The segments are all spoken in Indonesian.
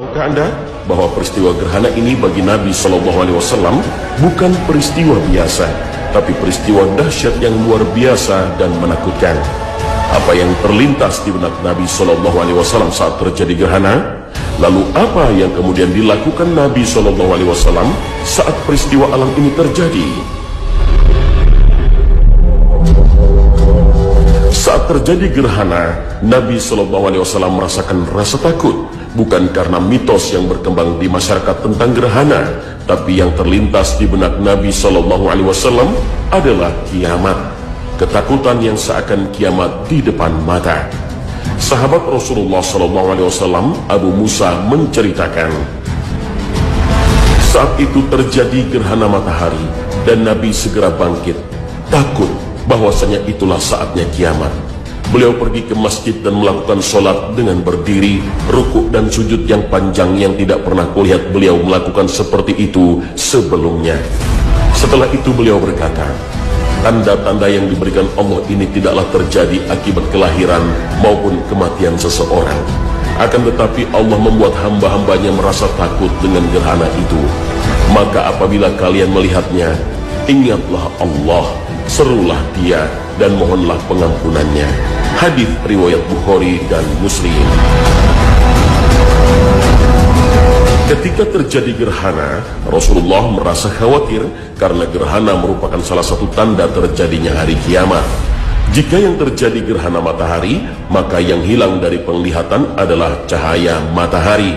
Tahukah Anda bahwa peristiwa gerhana ini bagi Nabi SAW bukan peristiwa biasa, tapi peristiwa dahsyat yang luar biasa dan menakutkan. Apa yang terlintas di benak Nabi SAW saat terjadi gerhana? Lalu apa yang kemudian dilakukan Nabi SAW saat peristiwa alam ini terjadi? Saat terjadi gerhana, Nabi SAW merasakan rasa takut, bukan karena mitos yang berkembang di masyarakat tentang gerhana, tapi yang terlintas di benak Nabi SAW adalah kiamat. Ketakutan yang seakan kiamat di depan mata. Sahabat Rasulullah SAW, Abu Musa, menceritakan, saat itu terjadi gerhana matahari dan Nabi segera bangkit, takut bahwasanya itulah saatnya kiamat. Beliau pergi ke masjid dan melakukan sholat dengan berdiri, rukuk dan sujud yang panjang yang tidak pernah kulihat beliau melakukan seperti itu sebelumnya. Setelah itu beliau berkata, tanda-tanda yang diberikan Allah ini tidaklah terjadi akibat kelahiran maupun kematian seseorang. Akan tetapi Allah membuat hamba-hambanya merasa takut dengan gerhana itu. Maka apabila kalian melihatnya, ingatlah Allah, serulah Dia dan mohonlah pengampunannya. Hadis riwayat Bukhari dan Muslim. Ketika terjadi gerhana, Rasulullah merasa khawatir karena gerhana merupakan salah satu tanda terjadinya hari kiamat. Jika yang terjadi gerhana matahari, maka yang hilang dari penglihatan adalah cahaya matahari.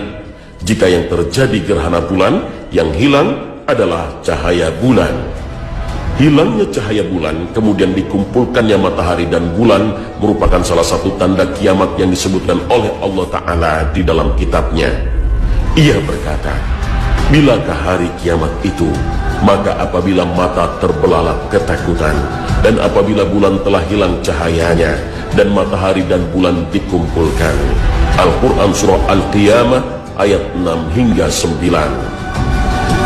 Jika yang terjadi gerhana bulan, yang hilang adalah cahaya bulan. Hilangnya cahaya bulan, kemudian dikumpulkannya matahari dan bulan merupakan salah satu tanda kiamat yang disebutkan oleh Allah Ta'ala di dalam kitabnya. Ia berkata, bilakah hari kiamat itu? Maka apabila mata terbelalak ketakutan, dan apabila bulan telah hilang cahayanya, dan matahari dan bulan dikumpulkan. Al-Quran Surah Al-Qiyamah ayat 6 hingga 9.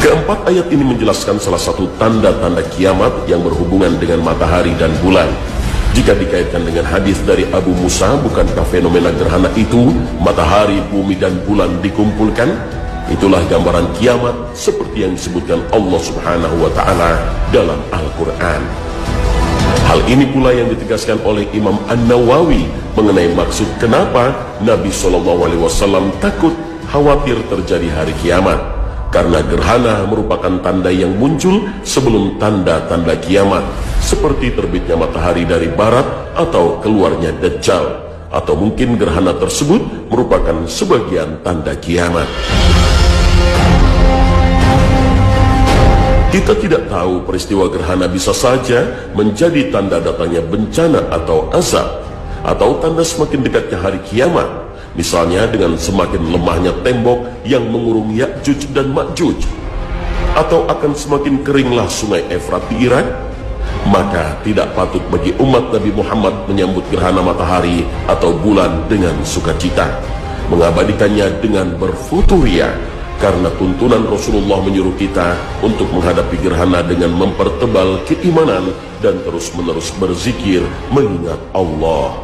Keempat ayat ini menjelaskan salah satu tanda-tanda kiamat yang berhubungan dengan matahari dan bulan. Jika dikaitkan dengan hadis dari Abu Musa, bukankah fenomena gerhana itu, matahari, bumi dan bulan dikumpulkan? Itulah gambaran kiamat seperti yang disebutkan Allah Subhanahu wa Ta'ala dalam Al-Quran. Hal ini pula yang ditegaskan oleh Imam An-Nawawi mengenai maksud kenapa Nabi SAW takut khawatir terjadi hari kiamat. Karena gerhana merupakan tanda yang muncul sebelum tanda-tanda kiamat, seperti terbitnya matahari dari barat atau keluarnya Dajjal, atau mungkin gerhana tersebut merupakan sebagian tanda kiamat. Kita tidak tahu peristiwa gerhana bisa saja menjadi tanda datangnya bencana atau azab, atau tanda semakin dekatnya hari kiamat. Misalnya dengan semakin lemahnya tembok yang mengurung Ya'juj dan Ma'juj, atau akan semakin keringlah sungai Efrat di Irak. Maka tidak patut bagi umat Nabi Muhammad menyambut gerhana matahari atau bulan dengan sukacita, mengabadikannya dengan berfuturia, karena tuntunan Rasulullah menyuruh kita untuk menghadapi gerhana dengan mempertebal keimanan dan terus-menerus berzikir mengingat Allah.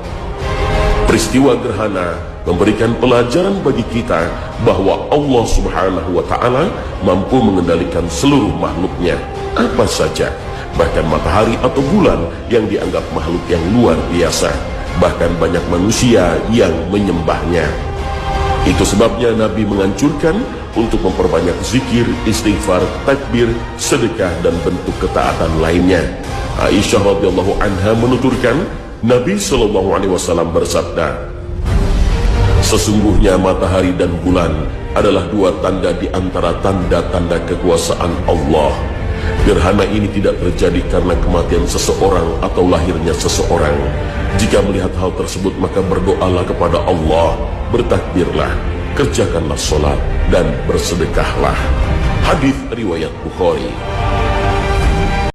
Peristiwa gerhana memberikan pelajaran bagi kita bahwa Allah Subhanahu wa Ta'ala mampu mengendalikan seluruh makhluknya, apa saja, bahkan matahari atau bulan yang dianggap makhluk yang luar biasa, bahkan banyak manusia yang menyembahnya. Itu sebabnya Nabi menganjurkan untuk memperbanyak zikir, istighfar, takbir, sedekah dan bentuk ketaatan lainnya. Aisyah radhiyallahu anha menuturkan, Nabi SAW bersabda, sesungguhnya matahari dan bulan adalah dua tanda di antara tanda-tanda kekuasaan Allah. Gerhana ini tidak terjadi karena kematian seseorang atau lahirnya seseorang. Jika melihat hal tersebut, maka berdoalah kepada Allah, bertakbirlah, kerjakanlah sholat, dan bersedekahlah. Hadis riwayat Bukhari.